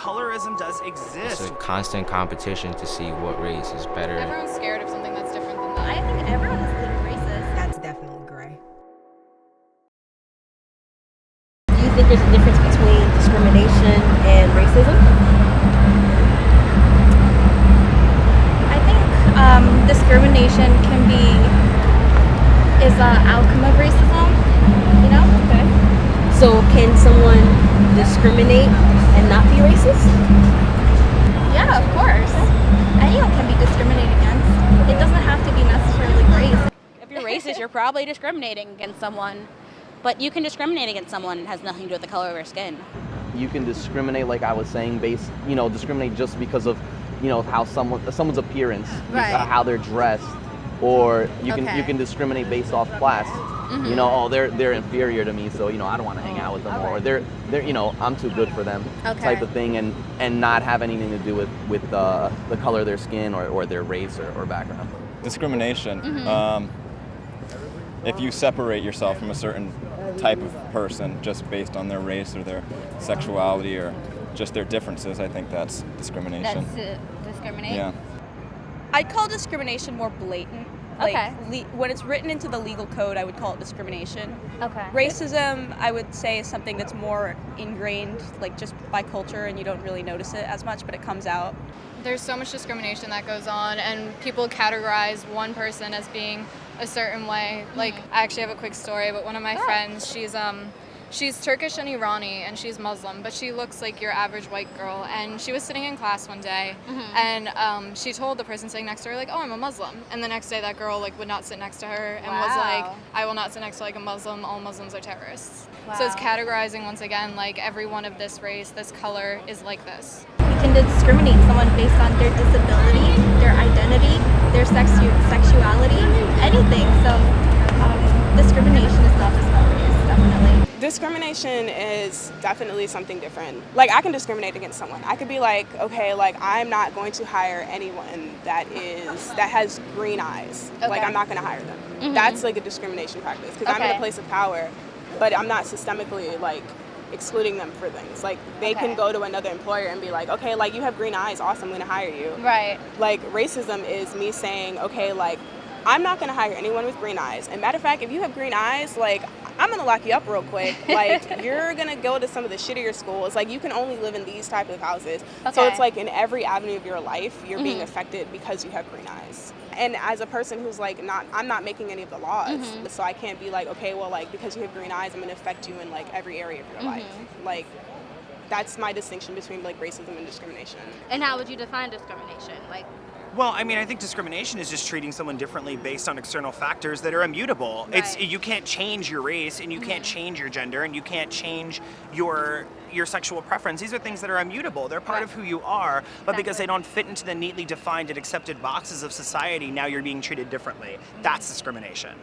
colorism does exist. It's a constant competition to see what race is better. Everyone's scared of something that's different than them. I think everyone is a little racist. That's definitely gray. Do you think there's a difference between discrimination and racism? I think discrimination is an outcome of racism, you know? Okay. So can someone discriminate and not be racist? Yeah, of course. Anyone can be discriminated against. It doesn't have to be necessarily race. If you're racist, you're probably discriminating against someone. But you can discriminate against someone. It has nothing to do with the color of their skin. You can discriminate, like I was saying, discriminate just because of, how someone's appearance, Right. How they're dressed, or you Okay. can discriminate based off class. They're inferior to me, so I don't want to hang out with them, or they're I'm too good for them, Okay. type of thing, and not have anything to do with the color of their skin or their race or background. Discrimination. If you separate yourself from a certain type of person just based on their race or their sexuality or just their differences, I think that's discrimination. That's discrimination. Yeah. I'd call discrimination more blatant. Okay. When it's written into the legal code, I would call it discrimination. Okay. Racism, I would say, is something that's more ingrained, like just by culture, and you don't really notice it as much, but it comes out. There's so much discrimination that goes on, and people categorize one person as being a certain way. Like, I actually have a quick story, but one of my friends, she's Turkish and Irani, and she's Muslim, but she looks like your average white girl. And she was sitting in class one day, and she told the person sitting next to her, like, "Oh, I'm a Muslim." And the next day, that girl would not sit next to her and was like, "I will not sit next to a Muslim. All Muslims are terrorists." So it's categorizing once again, like every one of this race, this color is like this. We can discriminate someone based on their disability, their identity, their sexuality, anything. So discrimination is not just one race, definitely. Discrimination is definitely something different. Like, I can discriminate against someone. I could be like, okay, like, I'm not going to hire anyone that has green eyes. Okay. Like, I'm not going to hire them. That's like a discrimination practice because I'm in a place of power, but I'm not systemically like excluding them for things. Like, they can go to another employer and be like, okay, like, you have green eyes, awesome, I'm going to hire you. Right. Like, racism is me saying, okay, like, I'm not going to hire anyone with green eyes. And matter of fact, if you have green eyes, like, I'm going to lock you up real quick. Like, you're going to go to some of the shittier schools. Like, you can only live in these type of houses. So it's like in every avenue of your life, you're being affected because you have green eyes. And as a person who's like I'm not making any of the laws. So I can't be like, okay, well, like, because you have green eyes, I'm going to affect you in like every area of your life. Like, that's my distinction between like racism and discrimination. And how would you define discrimination? Like, Well, I mean, I think discrimination is just treating someone differently based on external factors that are immutable. Right. You can't change your race, and you can't change your gender, and you can't change your sexual preference. These are things that are immutable. They're part of who you are, but because they don't fit into the neatly defined and accepted boxes of society, now you're being treated differently. That's discrimination.